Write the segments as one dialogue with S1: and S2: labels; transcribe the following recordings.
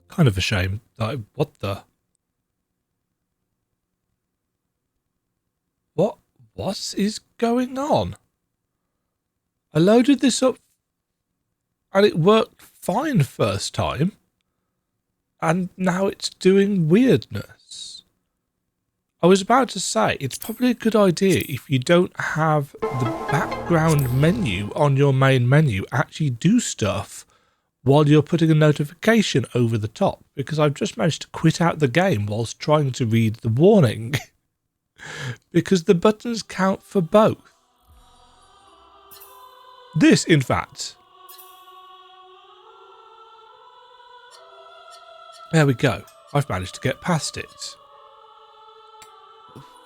S1: Kind of a shame. Like, what the? What is going on? I loaded this up and it worked fine first time. And now it's doing weirdness. I was about to say, it's probably a good idea if you don't have the background menu on your main menu actually do stuff while you're putting a notification over the top, because I've just managed to quit out the game whilst trying to read the warning. Because the buttons count for both. This, in fact. There we go. I've managed to get past it.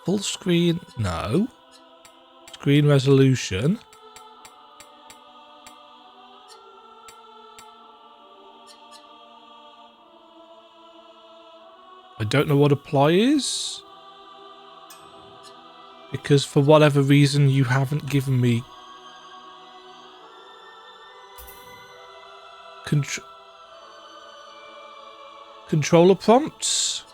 S1: Full screen, no. Screen resolution. I don't know what apply is. Because for whatever reason you haven't given me controller prompts.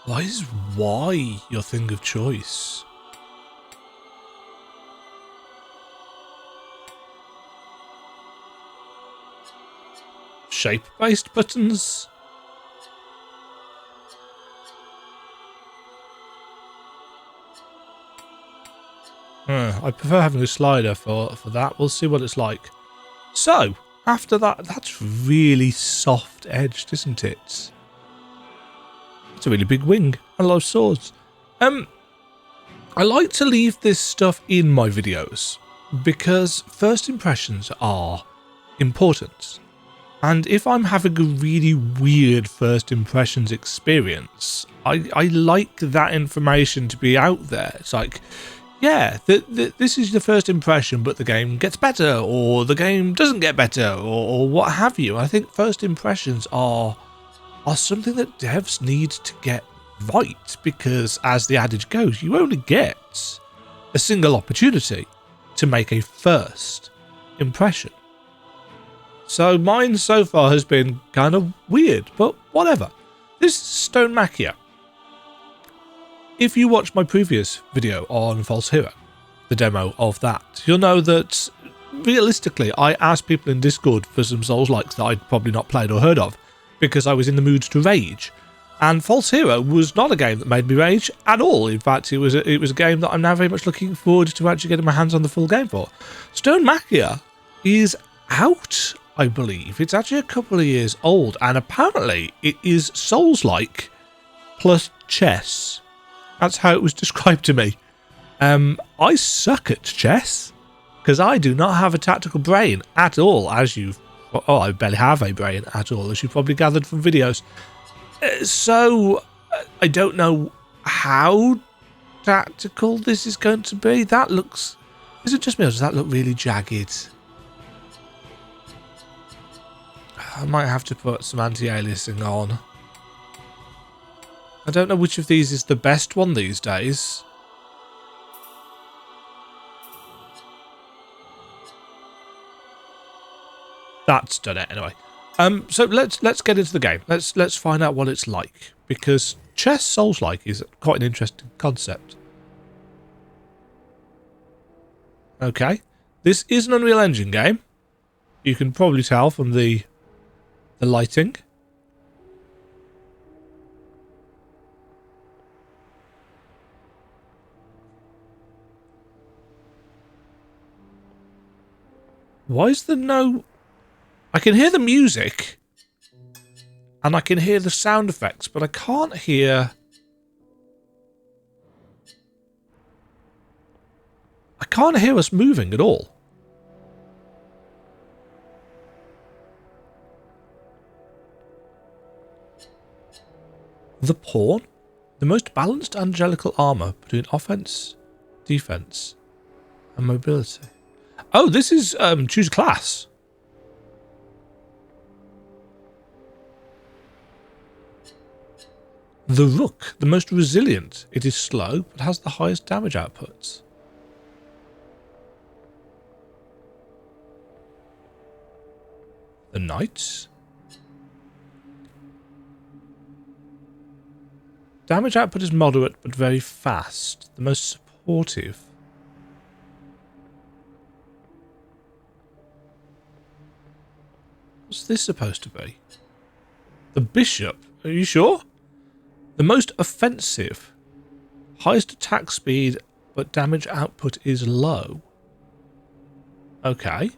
S1: Why is Y your thing of choice? Shape-based buttons? I prefer having a slider for that. We'll see what it's like. So, after that, that's really soft-edged, isn't it? It's a really big wing and a lot of swords. I like to leave this stuff in my videos because first impressions are important. And if I'm having a really weird first impressions experience, I like that information to be out there. It's like, yeah, this is the first impression, but the game gets better, or the game doesn't get better, or what have you. I think first impressions are something that devs need to get right, because as the adage goes, you only get a single opportunity to make a first impression. So mine so far has been kind of weird, but whatever. This is Stonemachia. If you watched my previous video on False Hero, the demo of that, you'll know that realistically I asked people in Discord for some Soulslikes that I'd probably not played or heard of, because I was in the mood to rage. And False Hero was not a game that made me rage at all. In fact, it was a game that I'm now very much looking forward to actually getting my hands on the full game for. Stonemachia is out, I believe. It's actually a couple of years old, and apparently it is Soulslike plus chess. That's how it was described to me. I suck at chess, because I do not have a tactical brain at all, as you've... Oh, I barely have a brain at all, as you've probably gathered from videos. So, I don't know how tactical this is going to be. That looks... Is it just me, or does that look really jagged? I might have to put some anti-aliasing on. I don't know which of these is the best one these days. That's done it anyway. So let's get into the game. Let's find out what it's like, because chess Souls-like is quite an interesting concept. Okay, this is an Unreal Engine game. You can probably tell from the lighting. Why is there no... I can hear the music, and I can hear the sound effects, but I can't hear... I can't hear us moving at all. The pawn? The most balanced angelical armor between offense, defense, and mobility. Oh, this is choose class. The Rook, the most resilient. It is slow, but has the highest damage outputs. The Knights. Damage output is moderate, but very fast. The most supportive. What's this supposed to be? The Bishop. Are you sure? The most offensive. Highest attack speed, but damage output is low. Okay.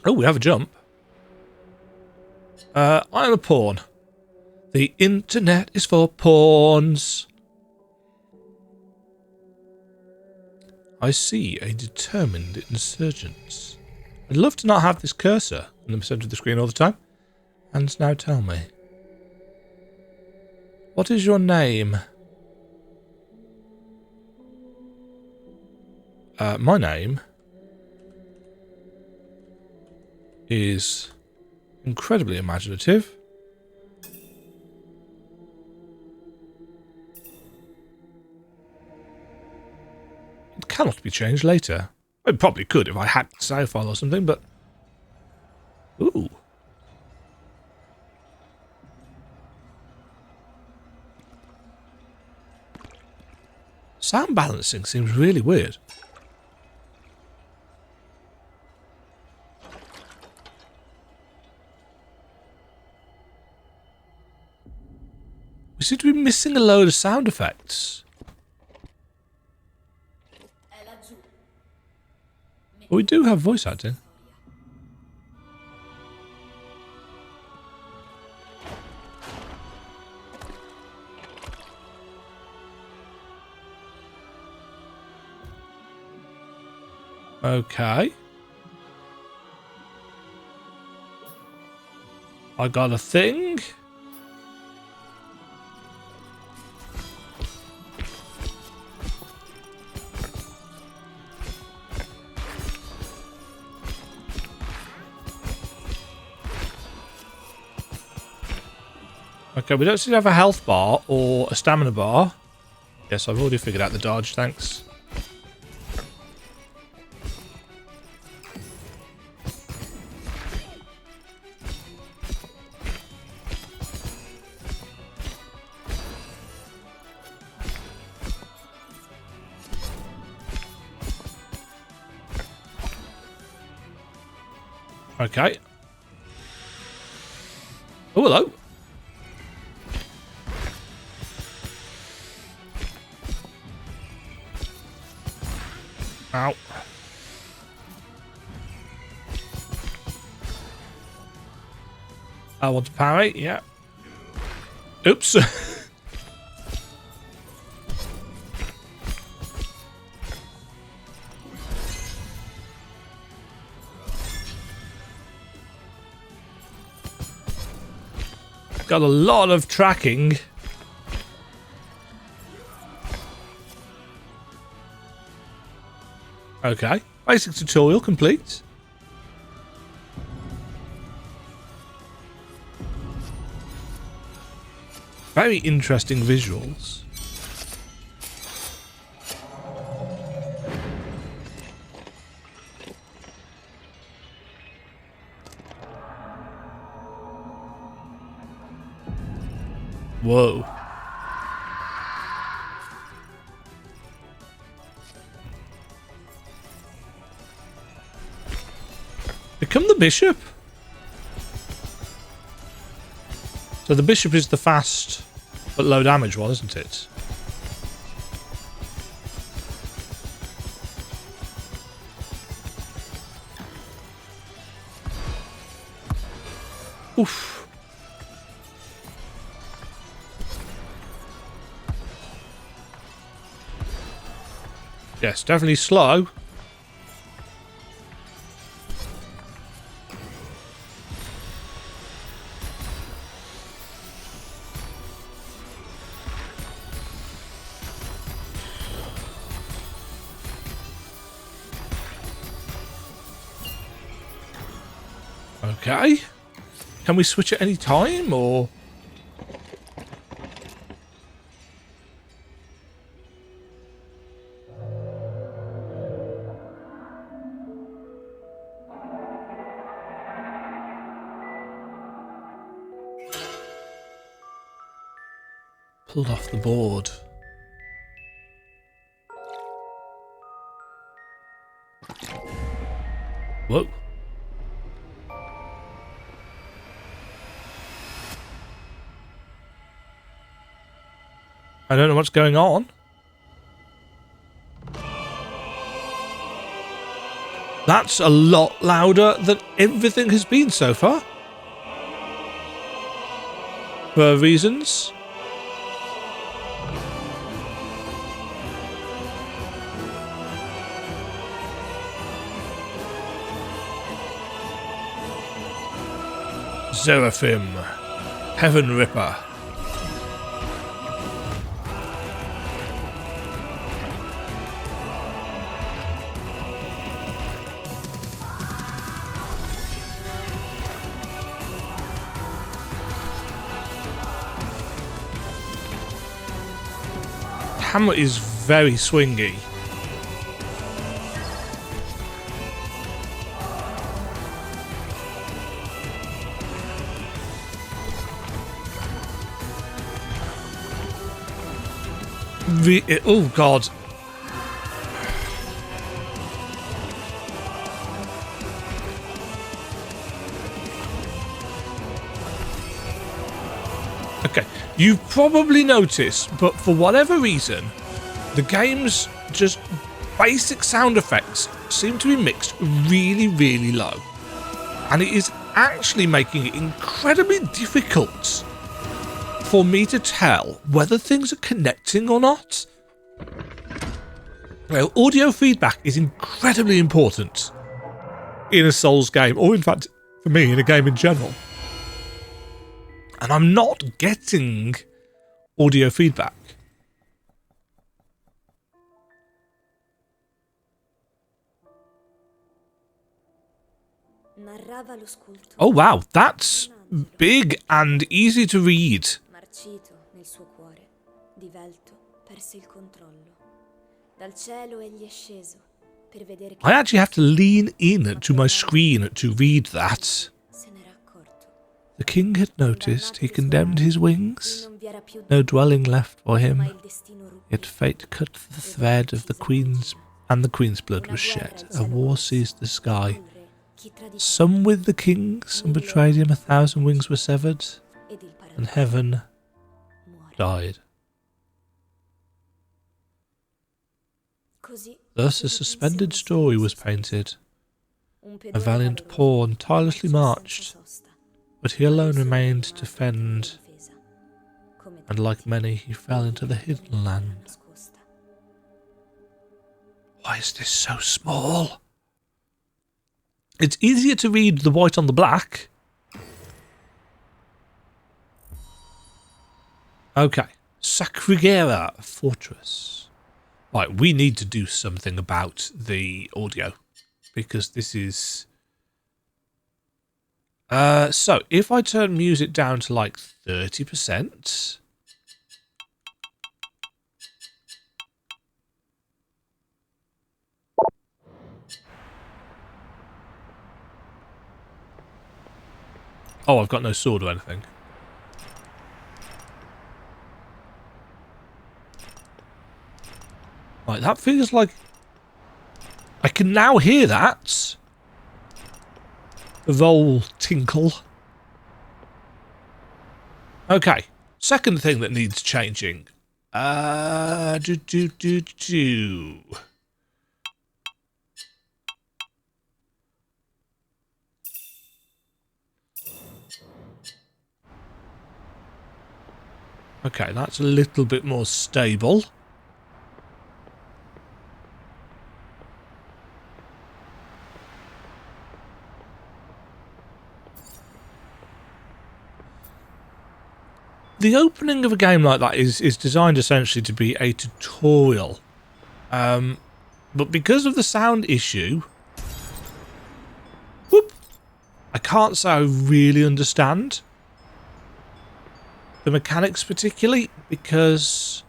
S1: Oh, we have a jump. I'm a pawn. The internet is for pawns. I see a determined insurgent. I'd love to not have this cursor in the centre of the screen all the time. And now tell me. What is your name? My name is incredibly imaginative. It cannot be changed later. It probably could if I hacked the save file or something, but... Ooh. Sound balancing seems really weird. We seem to be missing a load of sound effects. But we do have voice acting. Okay. I got a thing. Okay, we don't seem to have a health bar or a stamina bar. Yes, I've already figured out the dodge, thanks. Okay. Oh, hello. Ow. I want to parry, yeah. Oops. Got a lot of tracking. Okay, basic tutorial complete. Very interesting visuals. Whoa. Become the bishop. So the bishop is the fast but low damage one, isn't it? Oof. Yes, definitely slow. Okay. Can we switch at any time, or...? Pulled off the board. Whoa. I don't know what's going on. That's a lot louder than everything has been so far. For reasons. Seraphim, Heaven Ripper. Hammer is very swingy. Oh god. Okay, you've probably noticed, but for whatever reason, the game's just basic sound effects seem to be mixed really, really low. And it is actually making it incredibly difficult for me to tell whether things are connecting or not. Well, audio feedback is incredibly important in a Souls game, or in fact, for me, in a game in general. And I'm not getting audio feedback. Oh wow, that's big and easy to read. I actually have to lean in to my screen to read that. The king had noticed he condemned his wings. No dwelling left for him. Yet fate cut the thread of the queen's, and the queen's blood was shed. A war seized the sky. Some with the king, some betrayed him. 1,000 wings were severed, and heaven died. Thus a suspended story was painted. A valiant pawn tirelessly marched, but he alone remained to fend, and like many he fell into the hidden land. Why is this so small? It's easier to read the white on the black. Okay, Sacrigera Fortress. Right, we need to do something about the audio, because this is... so, if I turn music down to like 30%... Oh, I've got no sword or anything. Right, that feels like... I can now hear that. The roll tinkle. Okay. Second thing that needs changing. Okay, that's a little bit more stable. The opening of a game like that is designed essentially to be a tutorial. But because of the sound issue... Whoop! I can't say I really understand the mechanics particularly, because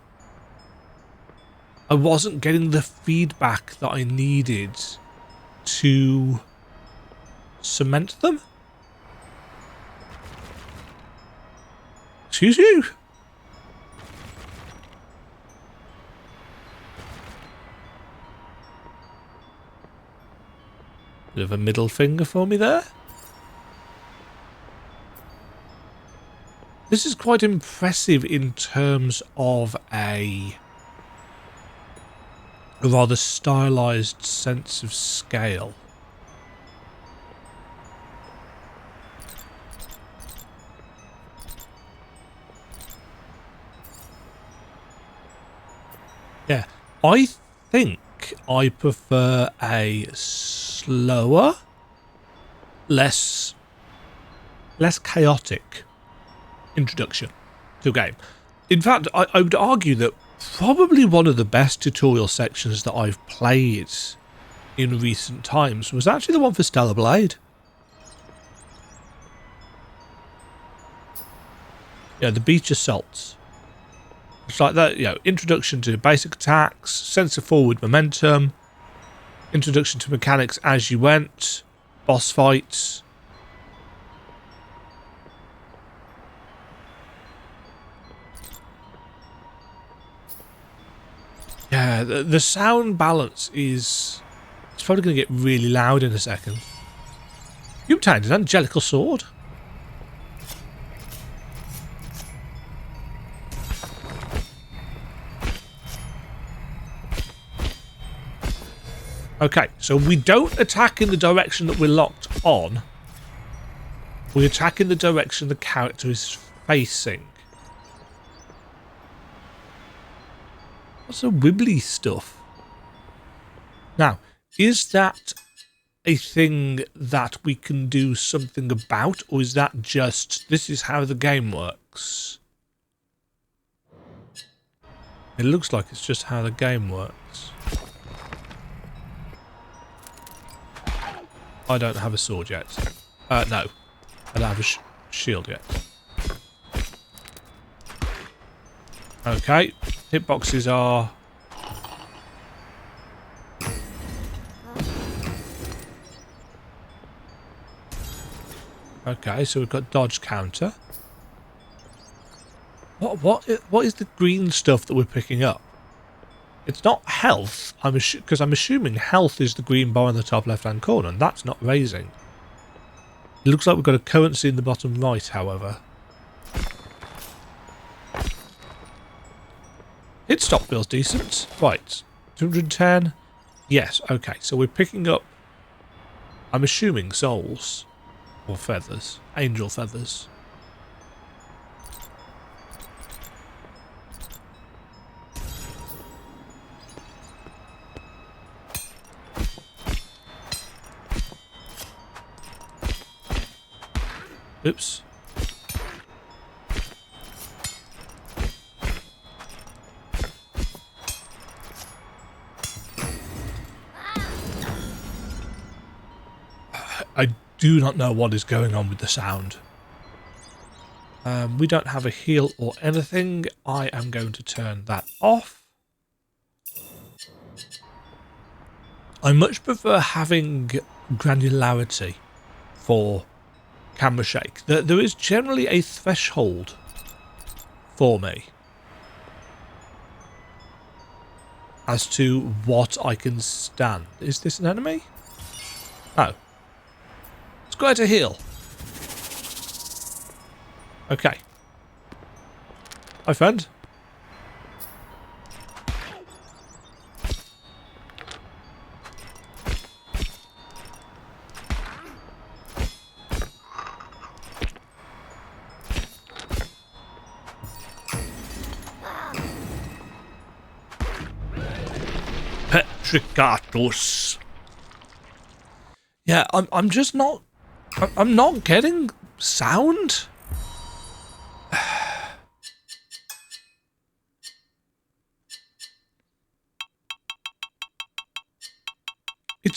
S1: I wasn't getting the feedback that I needed to cement them. Excuse you? Bit of a middle finger for me there. This is quite impressive in terms of a rather stylized sense of scale. Yeah, I think I prefer a slower, less chaotic introduction to a game. In fact, I would argue that probably one of the best tutorial sections that I've played in recent times was actually the one for Stellar Blade. Yeah, the beach assaults. It's like that, you know, introduction to basic attacks, sense of forward momentum, introduction to mechanics as you went, boss fights. Yeah, the sound balance is... It's probably going to get really loud in a second. You obtained an angelical sword. Okay, so we don't attack in the direction that we're locked on. We attack in the direction the character is facing. What's the wibbly stuff? Now, is that a thing that we can do something about, or is that just, this is how the game works? It looks like it's just how the game works. I don't have a sword yet. No, I don't have a shield yet. Okay, hitboxes are... Okay, so we've got dodge counter. What is the green stuff that we're picking up? It's not health, because I'm assuming health is the green bar in the top left-hand corner, and that's not raising. It looks like we've got a currency in the bottom right, however. Hit stop feels decent. Right, 210. Yes, okay, so we're picking up, I'm assuming, souls. Or feathers. Angel feathers. Oops. I do not know what is going on with the sound. We don't have a heal or anything. I am going to turn that off. I much prefer having granularity for camera shake. There is generally a threshold for me as to what I can stand. Is this an enemy? Oh. Let's go to heal. Okay. Hi, friend. Petricatus. Yeah, I'm just not... I'm not getting sound.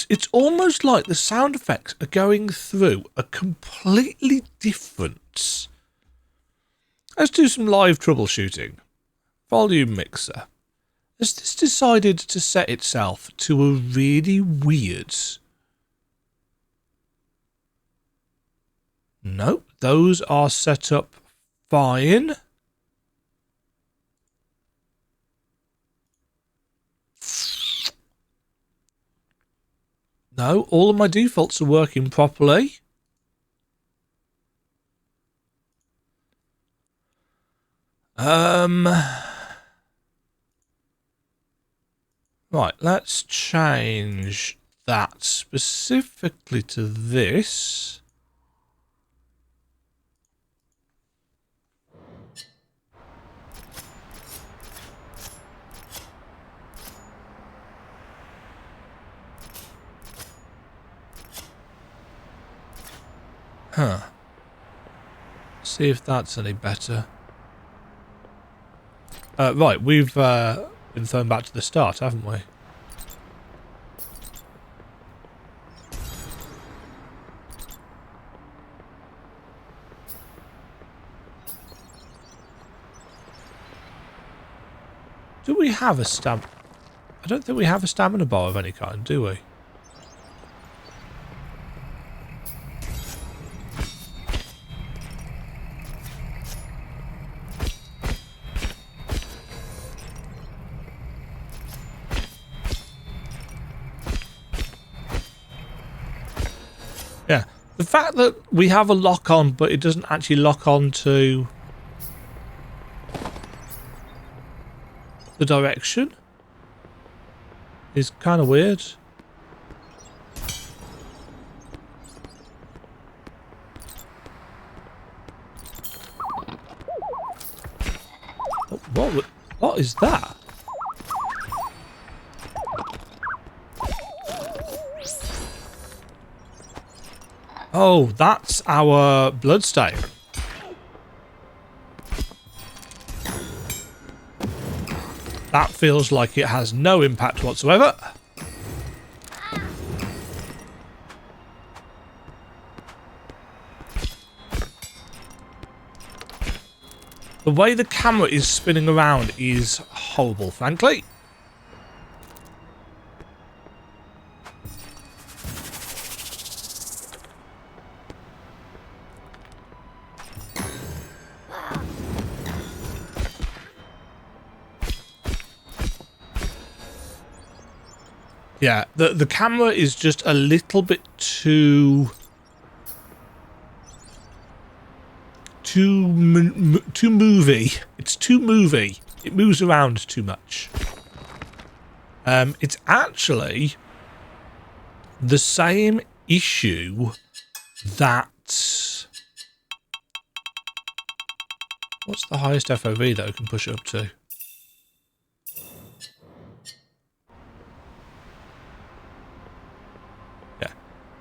S1: It's almost like the sound effects are going through a completely different. Let's do some live troubleshooting. Volume mixer. Has this decided to set itself to a really weird... Nope, those are set up fine. No, all of my defaults are working properly. Right, let's change that specifically to this. Huh. See if that's any better. Right, we've been thrown back to the start, haven't we? Do we have a stamina? I don't think we have a stamina bar of any kind, do we? Yeah, the fact that we have a lock on, but it doesn't actually lock on to the direction is kind of weird. What is that? Oh, that's our bloodstain. That feels like it has no impact whatsoever. The way the camera is spinning around is horrible, frankly. Yeah, the camera is just a little bit too movie. It's too movie. It moves around too much. It's actually the same issue that... What's the highest FOV that I can push it up to?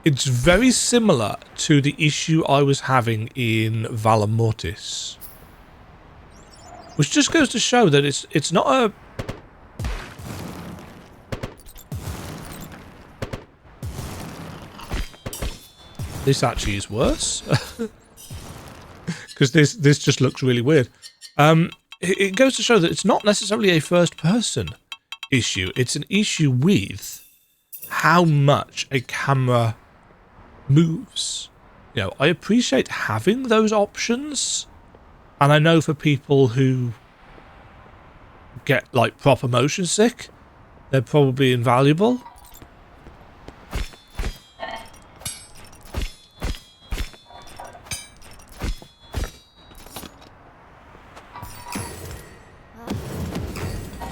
S1: It's very similar to the issue I was having in Valor Mortis. Which just goes to show that it's not a... This actually is worse. Because this just looks really weird. It goes to show that it's not necessarily a first-person issue. It's an issue with how much a camera moves. You know, I appreciate having those options, and I know for people who get like proper motion sick, they're probably invaluable.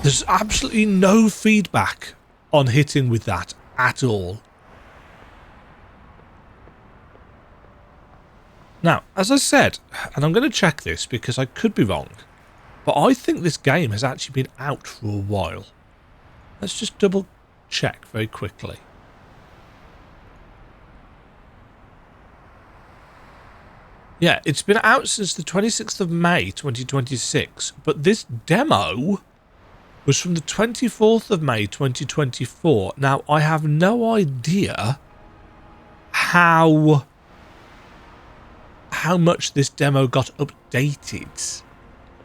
S1: There's absolutely no feedback on hitting with that at all. Now, as I said, and I'm going to check this because I could be wrong, but I think this game has actually been out for a while. Let's just double check very quickly. Yeah, it's been out since the 26th of May 2026, but this demo was from the 24th of May 2024. Now, I have no idea how much this demo got updated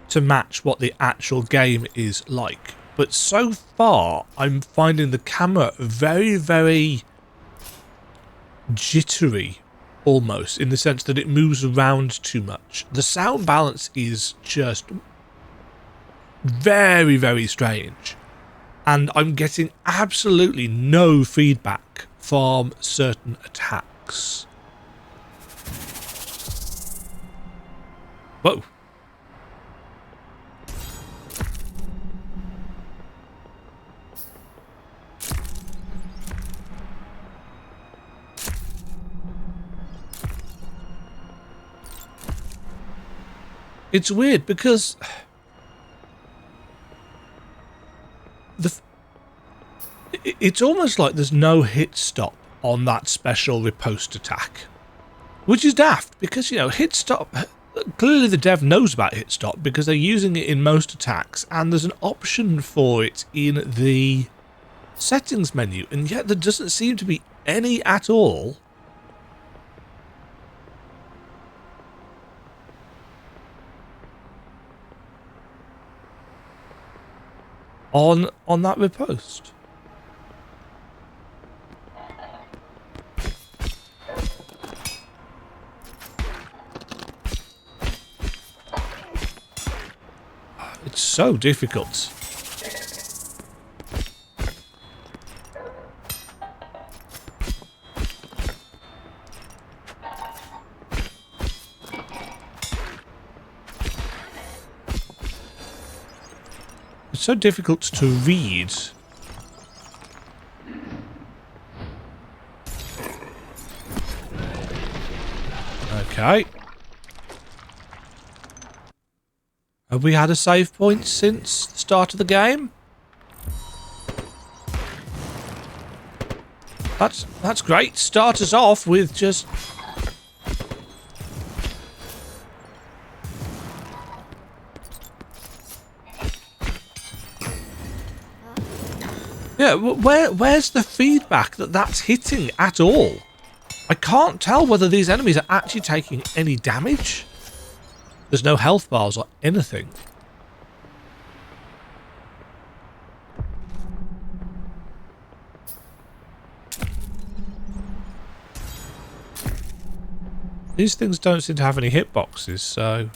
S1: to match what the actual game is like. But so far, I'm finding the camera very, very jittery, almost, in the sense that it moves around too much. The sound balance is just very, very strange. And I'm getting absolutely no feedback from certain attacks. Whoa. It's weird because it's almost like there's no hit stop on that special riposte attack, which is daft because, you know, hit stop, clearly the dev knows about hit stop because they're using it in most attacks and there's an option for it in the settings menu, and yet there doesn't seem to be any at all. On that riposte. It's so difficult. It's so difficult to read. Okay. Have we had a save point since the start of the game? That's great. Start us off with just... Yeah, where's the feedback that that's hitting at all? I can't tell whether these enemies are actually taking any damage. There's no health bars or anything. These things don't seem to have any hitboxes, so...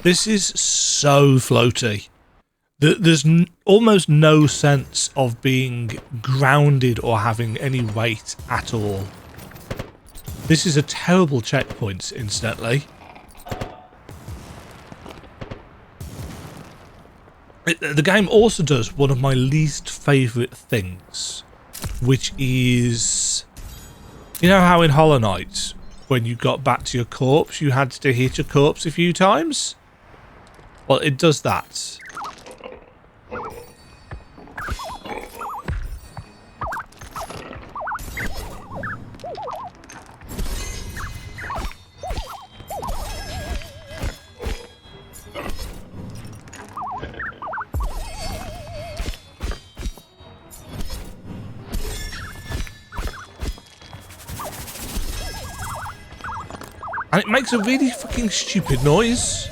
S1: This is so floaty. There's almost no sense of being grounded or having any weight at all. This is a terrible checkpoint, incidentally. The game also does one of my least favourite things, which is... You know how in Hollow Knight, when you got back to your corpse, you had to hit your corpse a few times? Well, it does that. And it makes a really fucking stupid noise.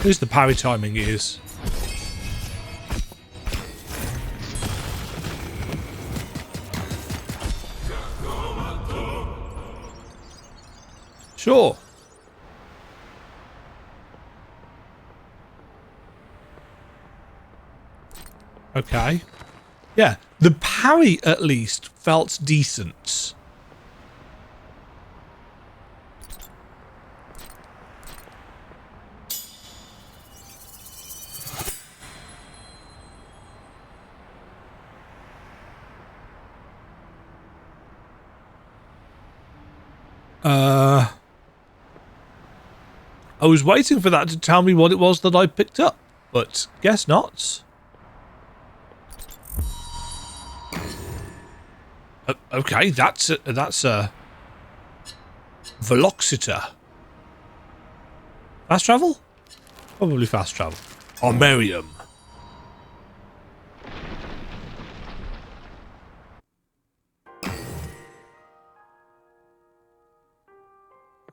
S1: At least the parry timing is. Sure. Okay. Yeah, the parry at least felt decent. I was waiting for that to tell me what it was that I picked up, but guess not. Okay, that's a Velociter. Fast travel? Probably fast travel. Armarium.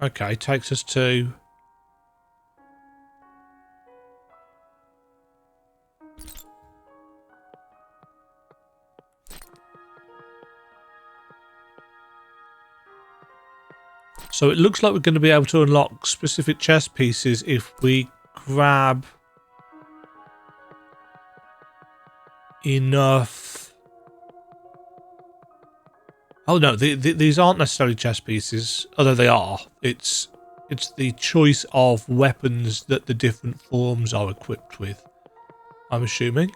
S1: Okay, takes us to... So it looks like we're going to be able to unlock specific chest pieces if we grab enough. Oh no, these aren't necessarily chest pieces, although they are. It's the choice of weapons that the different forms are equipped with, I'm assuming.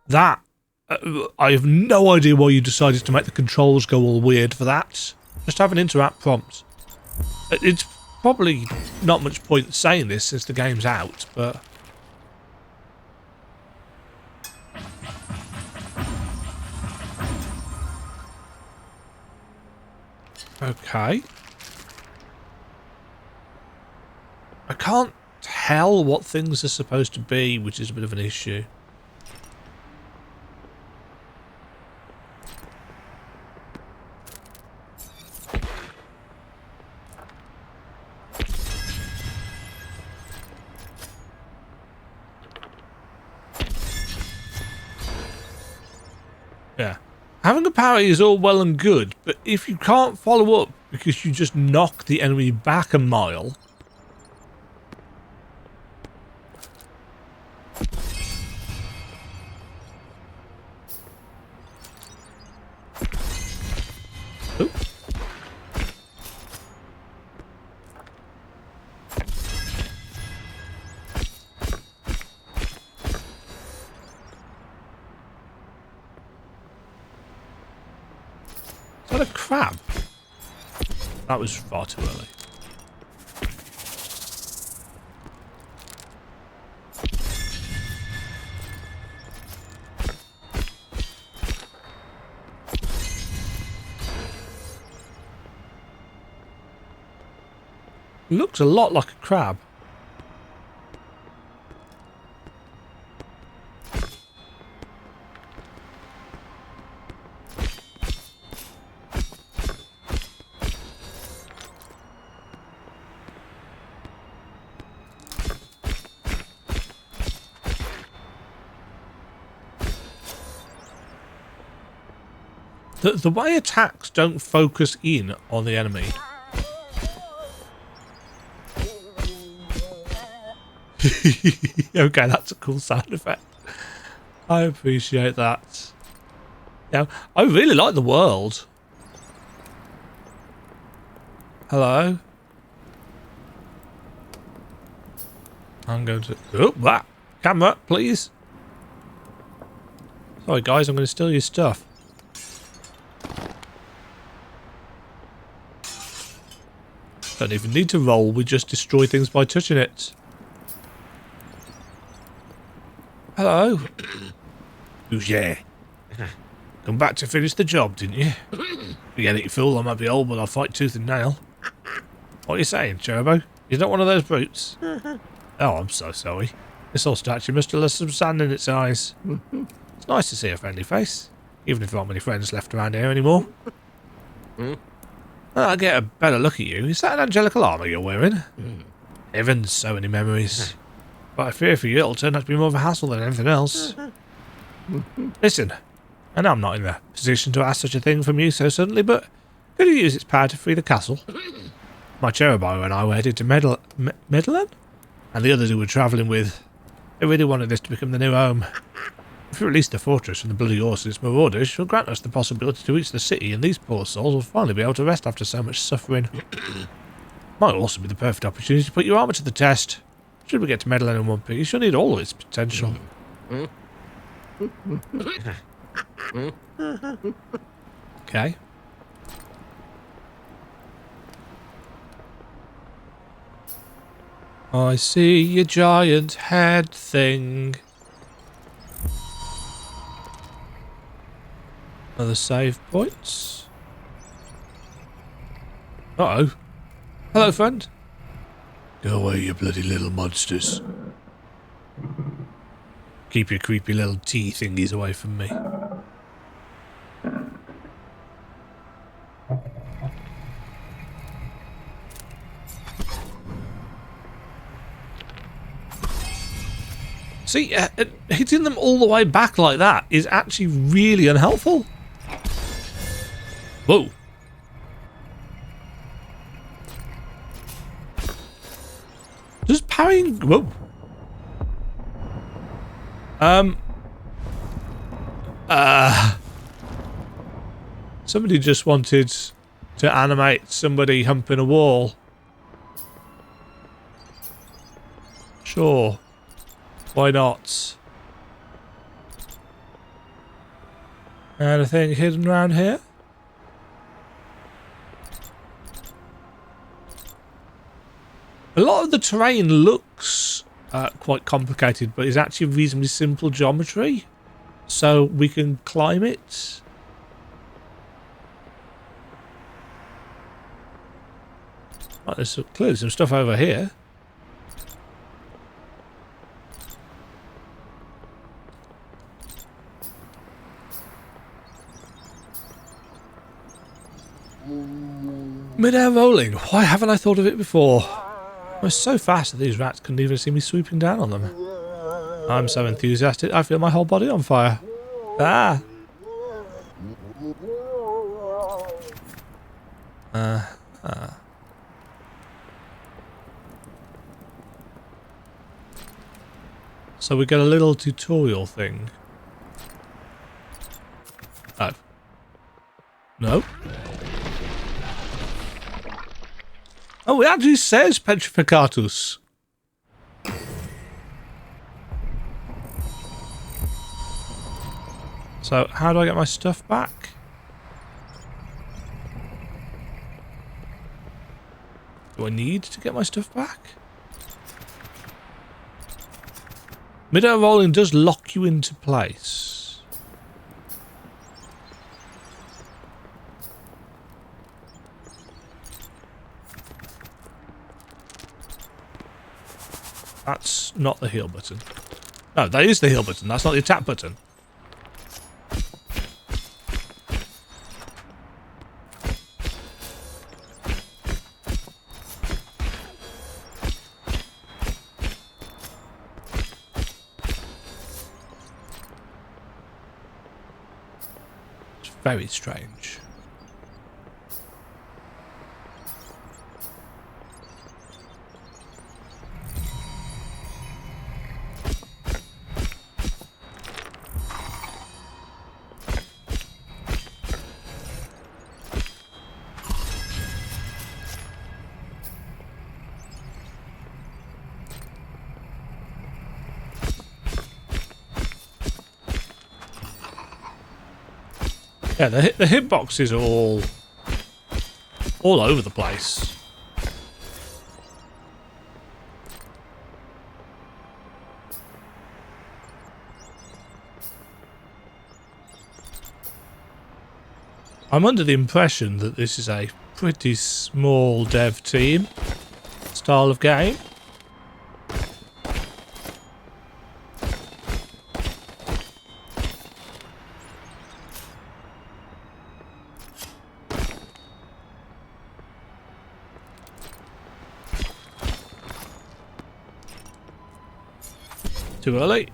S1: That, I have no idea why you decided to make the controls go all weird for that. Just have an interact prompt. It's probably not much point saying this since the game's out, but... Okay. I can't tell what things are supposed to be, which is a bit of an issue. Yeah. Having a parry is all well and good, but if you can't follow up because you just knock the enemy back a mile... Oop. Is that a crab? That was far too early. Looks a lot like a crab. The way attacks don't focus in on the enemy. Okay, that's a cool sound effect. I appreciate that. Yeah, I really like the world. Hello? I'm going to... Oh, that! Camera, please. Sorry guys, I'm going to steal your stuff. Don't even need to roll, we just destroy things by touching it. Hello. Who's yeah? Come back to finish the job, didn't you? Forget it, you fool, I might be old, but I'll fight tooth and nail. What are you saying, Turbo? You're not one of those brutes? Oh, I'm so sorry. This old statue must have lost some sand in its eyes. It's nice to see a friendly face, even if there aren't many friends left around here anymore. I'll get a better look at you. Is that an angelical armour you're wearing? Heavens, so many memories. But I fear for you it'll turn out to be more of a hassle than anything else. Listen, I know I'm not in a position to ask such a thing from you so suddenly, but could you use its power to free the castle? My Cherubo and I were headed to Medhelan? And the others who were travelling with. They really wanted this to become the new home. If we release the fortress from the bloody horses, marauders shall grant us the possibility to reach the city, and these poor souls will finally be able to rest after so much suffering. Might also be the perfect opportunity to put your armour to the test. Should we get to Medhelan in one piece, you'll need all of its potential. Okay. I see your giant head thing. Other save points. Uh-oh. Hello, friend. Go away, you bloody little monsters. Keep your creepy little tea thingies away from me. See, hitting them all the way back like that is actually really unhelpful. Whoa. Just parrying... Whoa. Somebody just wanted to animate somebody humping a wall. Sure. Why not? Anything hidden around here? A lot of the terrain looks quite complicated, but is actually reasonably simple geometry, so we can climb it. Right, there's clearly some stuff over here. Mid-air rolling. Why haven't I thought of it before? I'm so fast that these rats couldn't even see me swooping down on them. I'm so enthusiastic, I feel my whole body on fire. Ah! So we get a little tutorial thing. Oh. No? Oh, it actually says Petrificatus. So, how do I get my stuff back? Do I need to get my stuff back? Mid-air rolling does lock you into place. That's not the heal button. No, that is the heal button. That's not the attack button. It's very strange. Yeah, the hitboxes are all over the place. I'm under the impression that this is a pretty small dev team style of game. Too early.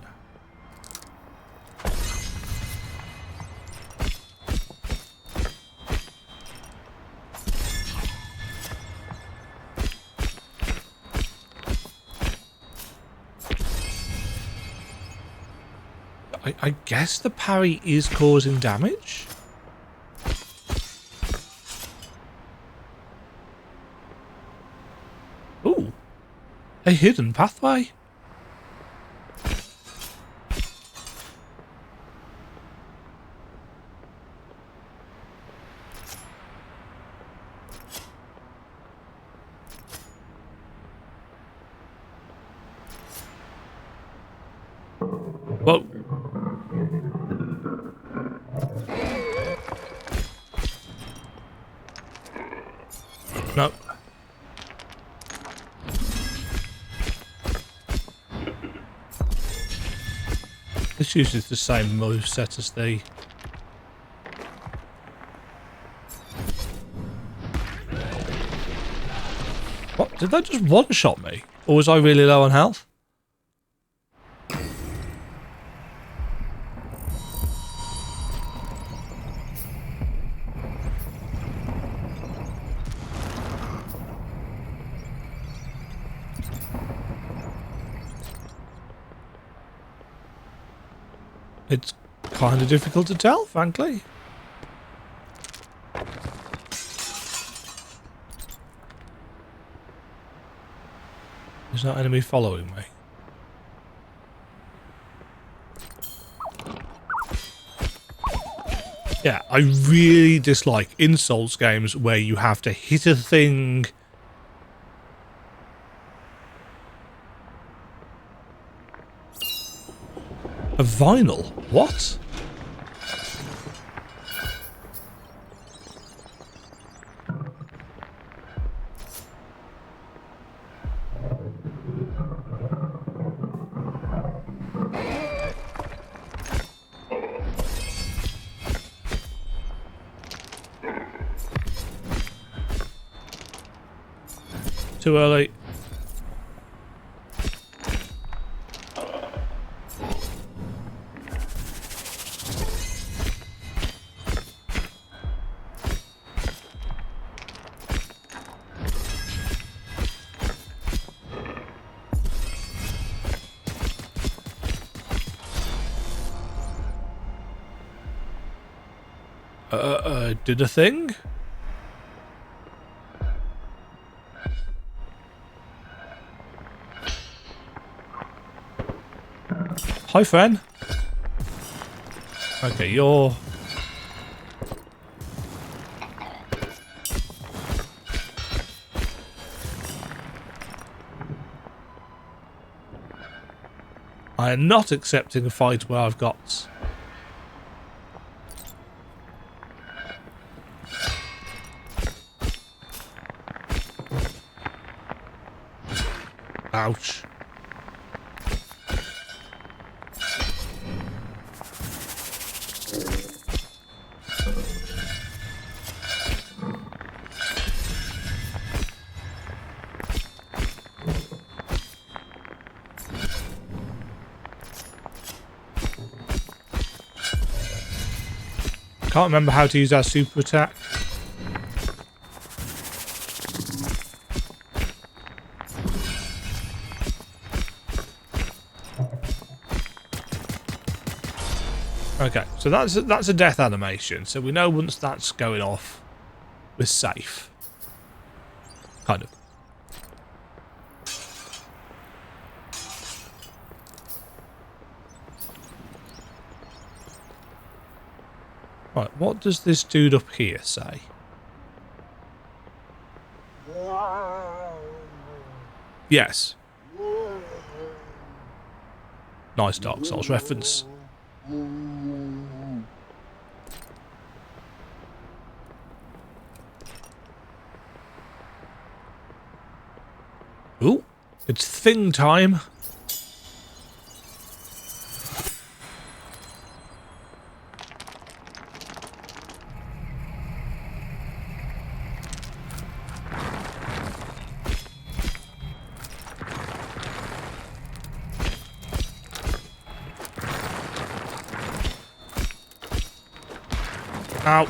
S1: I guess the parry is causing damage? Ooh. A hidden pathway. Whoa. No. This uses the same moveset as the... What? Did that just one-shot me? Or was I really low on health? It's kind of difficult to tell, frankly. There's no enemy following me. Yeah, I really dislike in Souls games where you have to hit a thing. A vinyl? What? Too early. Did a thing? Hi, friend. Okay, you're... I am not accepting a fight where I've got... Ouch. Can't remember how to use our super attack. Okay, so that's a death animation. So we know once that's going off, we're safe. Kind of. Right, what does this dude up here say? Yes. Nice Dark Souls reference. Ooh, it's thing time. Ow.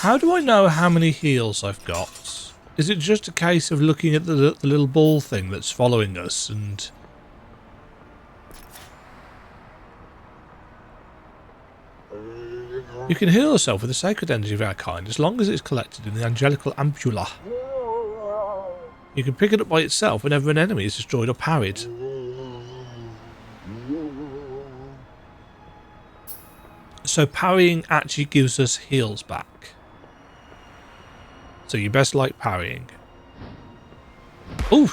S1: How do I know how many heals I've got? Is it just a case of looking at the little ball thing that's following us and... You can heal yourself with the sacred energy of our kind as long as it's collected in the angelical ampulla. You can pick it up by itself whenever an enemy is destroyed or parried. So parrying actually gives us heals back. So you best like parrying. Ooh!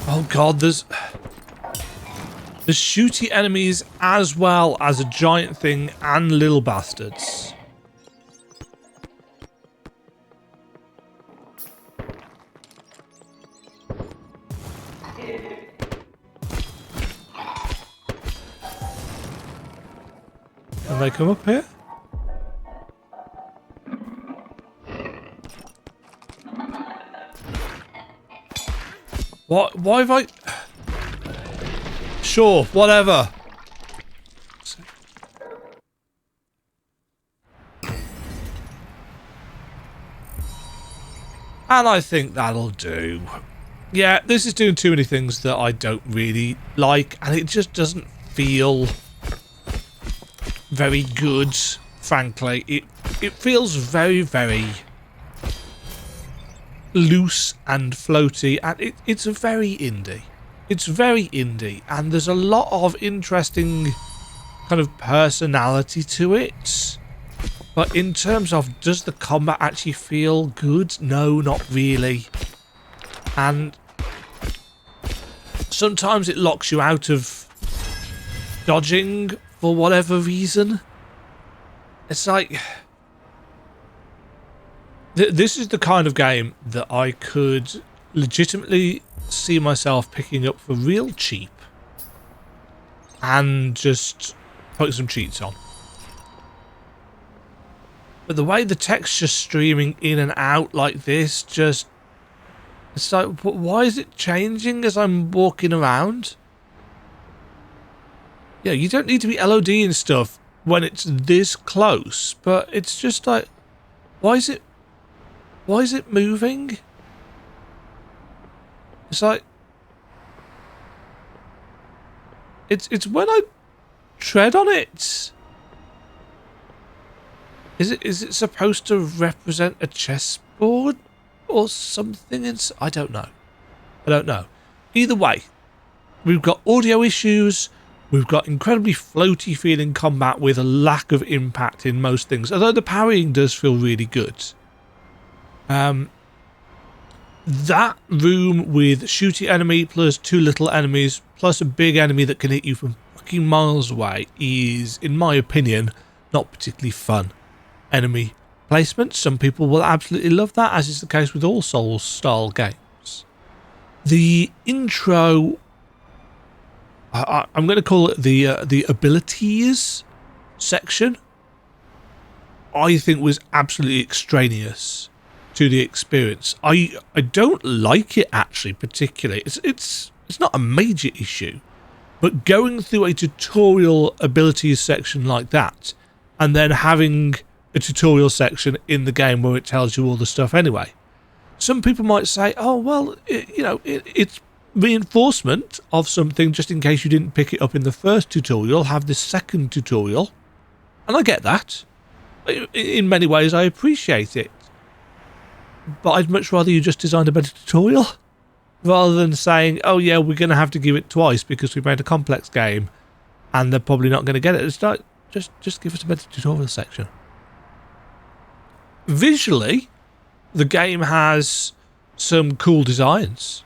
S1: Oh god, there's shooty enemies as well as a giant thing and little bastards. Can they come up here? What? Why have I... Sure, whatever. And I think that'll do. Yeah, this is doing too many things that I don't really like, and it just doesn't feel very good, frankly. It feels very, very loose and floaty, and it's very indie. It's very indie, and there's a lot of interesting kind of personality to it. But in terms of, does the combat actually feel good? No, not really. And sometimes it locks you out of dodging for whatever reason. It's like... This is the kind of game that I could legitimately see myself picking up for real cheap and just putting some cheats on. But the way the texture's streaming in and out like this, just... It's like, why is it changing as I'm walking around? Yeah, you don't need to be LOD and stuff when it's this close, but it's just like... Why is it moving? It's like... It's when I tread on it. Is it supposed to represent a chessboard or something? I don't know. I don't know. Either way, we've got audio issues. We've got incredibly floaty feeling combat with a lack of impact in most things. Although the parrying does feel really good. That room with shooty enemy plus two little enemies plus a big enemy that can hit you from fucking miles away is, in my opinion, not particularly fun enemy placement. Some people will absolutely love that, as is the case with all Souls style games. The intro, I'm going to call it the abilities section, I think was absolutely extraneous to the experience. I don't like it actually particularly. It's not a major issue, but going through a tutorial abilities section like that and then having a tutorial section in the game where it tells you all the stuff anyway. Some people might say, oh well, it's reinforcement of something just in case you didn't pick it up in the first tutorial, have this second tutorial. And I get that. In many ways I appreciate it. But I'd much rather you just designed a better tutorial rather than saying, oh yeah, we're going to have to give it twice because we made a complex game and they're probably not going to get it. It's like, just give us a better tutorial section. visually, the game has some cool designs.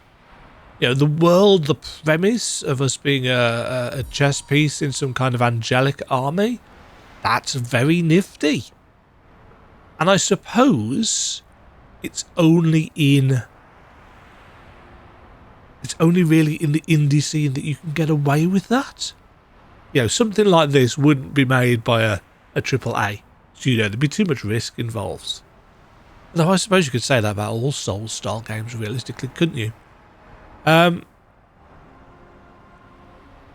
S1: You know, the world, the premise of us being a chess piece in some kind of angelic army, that's very nifty. And I suppose it's only really in the indie scene that you can get away with that. You know, something like this wouldn't be made by a AAA studio. There'd be too much risk involved. Though I suppose you could say that about all Souls-style games, realistically, couldn't you?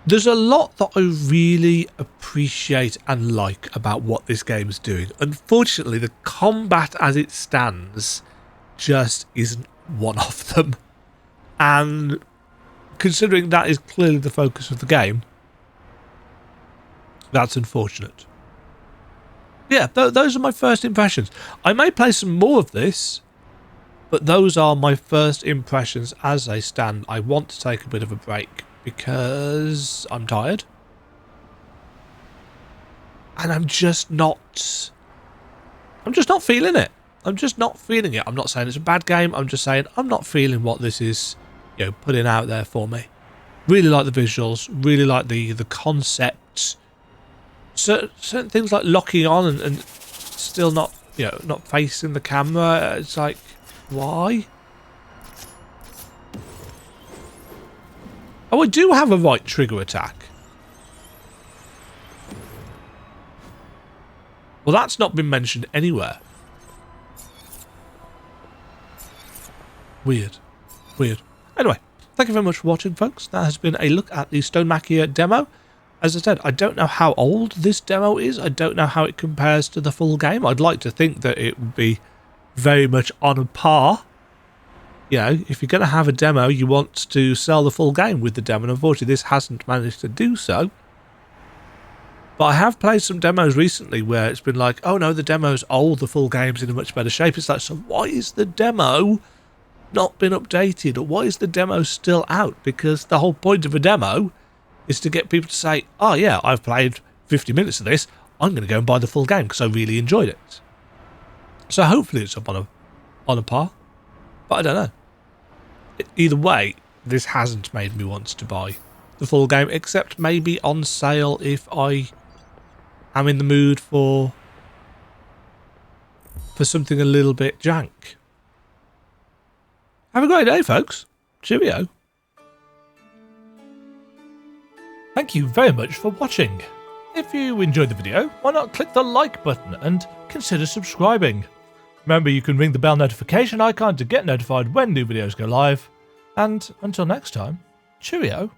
S1: There's a lot that I really appreciate and like about what this game's doing. Unfortunately, the combat as it stands just isn't one of them. And considering that is clearly the focus of the game, that's unfortunate. Yeah, those are my first impressions. I may play some more of this, but those are my first impressions as they stand. I want to take a bit of a break because I'm tired. And I'm just not feeling it. I'm just not feeling it. I'm not saying it's a bad game. I'm just saying I'm not feeling what this is, you know, putting out there for me. Really like the visuals, really like the concepts. Certain things like locking on and still not, you know, not facing the camera. It's like, why? Oh, I do have a right trigger attack. Well, that's not been mentioned anywhere. Weird. Weird. Anyway, thank you very much for watching, folks. That has been a look at the Stonemachia demo. As I said, I don't know how old this demo is. I don't know how it compares to the full game. I'd like to think that it would be very much on a par. You know, if you're going to have a demo, you want to sell the full game with the demo. And unfortunately, this hasn't managed to do so. But I have played some demos recently where it's been like, oh no, the demo's old, the full game's in a much better shape. It's like, so why is the demo not been updated? Or why is the demo still out? Because the whole point of a demo is to get people to say, oh yeah, I've played 50 minutes of this, I'm going to go and buy the full game because I really enjoyed it. So hopefully it's up on a par, but I don't know. Either way, this hasn't made me want to buy the full game, except maybe on sale if I am in the mood for something a little bit jank. Have a great day, folks. Cheerio. Thank you very much for watching. If you enjoyed the video, why not click the like button and consider subscribing. Remember, you can ring the bell notification icon to get notified when new videos go live. And until next time, cheerio.